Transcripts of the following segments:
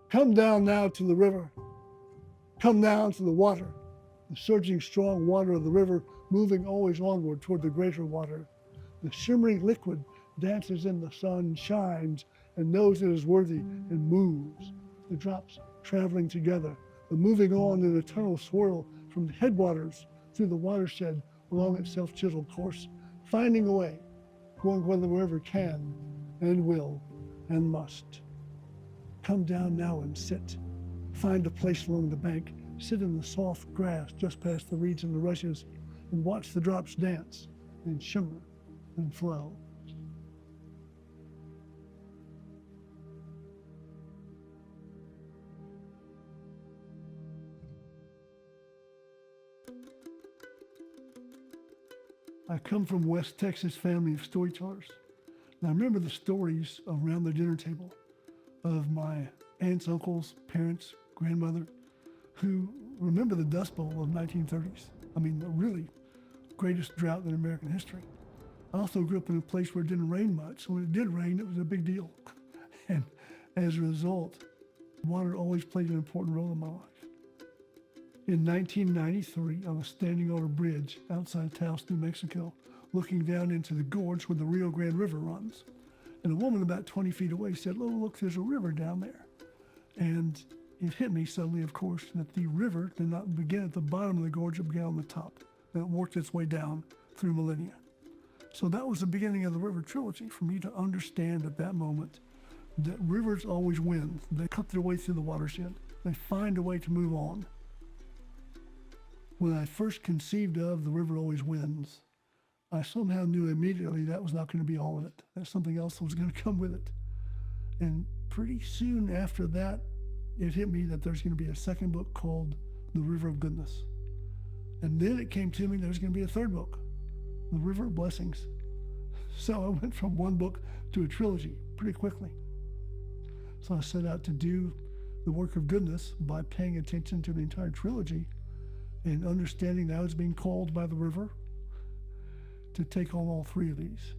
Come down now to the river. Come down to the water. The surging strong water of the river moving always onward toward the greater water. The shimmering liquid dances in the sun, shines, and knows it is worthy and moves. The drops traveling together, the moving on in eternal swirl from the headwaters through the watershed along its self-chiseled course, finding a way, going where the river can and will and must. Come down now and sit. Find a place along the bank, sit in the soft grass just past the reeds and the rushes, and watch the drops dance and shimmer and flow. I come from West Texas family of storytellers. And I remember the stories around the dinner table of my aunts, uncles, parents, grandmother, who remember the Dust Bowl of 1930s. I mean, the really greatest drought in American history. I also grew up in a place where it didn't rain much. So when it did rain, it was a big deal. And as a result, water always played an important role in my life. In 1993, I was standing on a bridge outside Taos, New Mexico, looking down into the gorge where the Rio Grande River runs. And a woman about 20 feet away said, "Oh, look, there's a river down there." And it hit me suddenly, of course, that the river did not begin at the bottom of the gorge, it began on the top. And it worked its way down through millennia. So that was the beginning of the river trilogy, for me to understand at that moment that rivers always win. They cut their way through the watershed. They find a way to move on. When I first conceived of The River Always Wins, I somehow knew immediately that was not going to be all of it. That something else was going to come with it. And pretty soon after that, it hit me that there's going to be a second book called The River of Goodness. And then it came to me there's going to be a third book, The River of Blessings. So I went from one book to a trilogy pretty quickly. So I set out to do the work of goodness by paying attention to the entire trilogy and understanding that I was being called by the river to take on all three of these.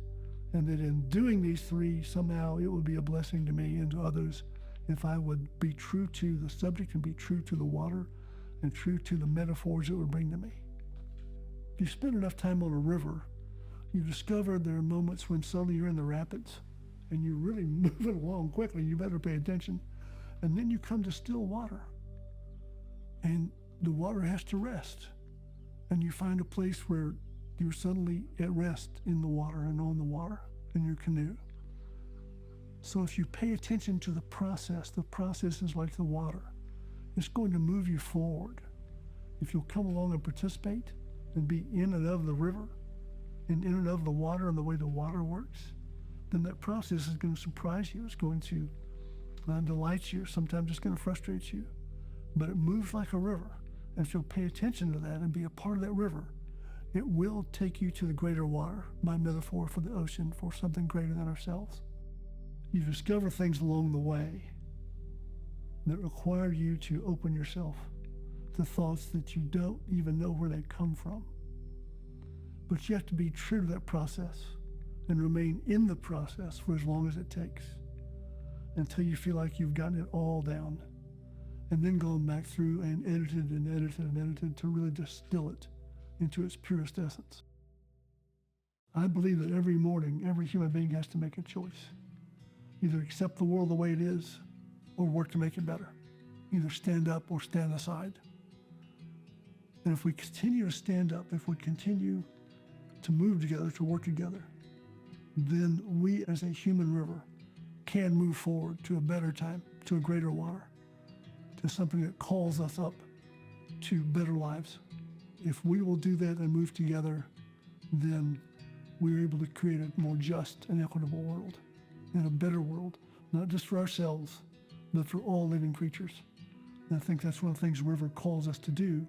And that in doing these three, somehow it would be a blessing to me and to others if I would be true to the subject and be true to the water and true to the metaphors it would bring to me. If you spend enough time on a river, you discover there are moments when suddenly you're in the rapids and you're really moving along quickly. You better pay attention. And then you come to still water. And the water has to rest. And you find a place where you're suddenly at rest in the water and on the water in your canoe. So if you pay attention to the process is like the water. It's going to move you forward. If you'll come along and participate and be in and of the river and in and of the water and the way the water works, then that process is going to surprise you. It's going to delight you. Sometimes it's going to frustrate you. But it moves like a river. And if you'll pay attention to that and be a part of that river, it will take you to the greater water, my metaphor for the ocean, for something greater than ourselves. You discover things along the way that require you to open yourself to thoughts that you don't even know where they come from. But you have to be true to that process and remain in the process for as long as it takes until you feel like you've gotten it all down. And then going back through and edited to really distill it into its purest essence. I believe that every morning, every human being has to make a choice. Either accept the world the way it is or work to make it better. Either stand up or stand aside. And if we continue to stand up, if we continue to move together, to work together, then we as a human river can move forward to a better time, to a greater water, to something that calls us up to better lives. If we will do that and move together, then we're able to create a more just and equitable world, and a better world, not just for ourselves, but for all living creatures. And I think that's one of the things River calls us to do,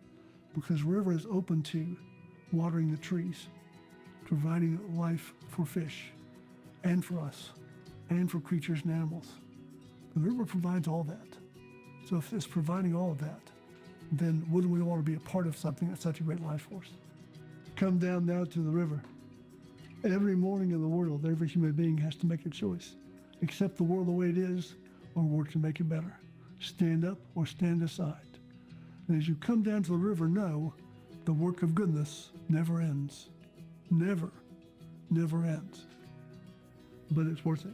because River is open to watering the trees, providing life for fish, and for us, and for creatures and animals. The river provides all that. So if it's providing all of that, then wouldn't we want to be a part of something that's such a great life force? Come down now to the river. Every morning in the world, every human being has to make a choice. Accept the world the way it is, or work to make it better. stand up or stand aside. And as you come down to the river, know the work of goodness never ends. Never ends. But it's worth it.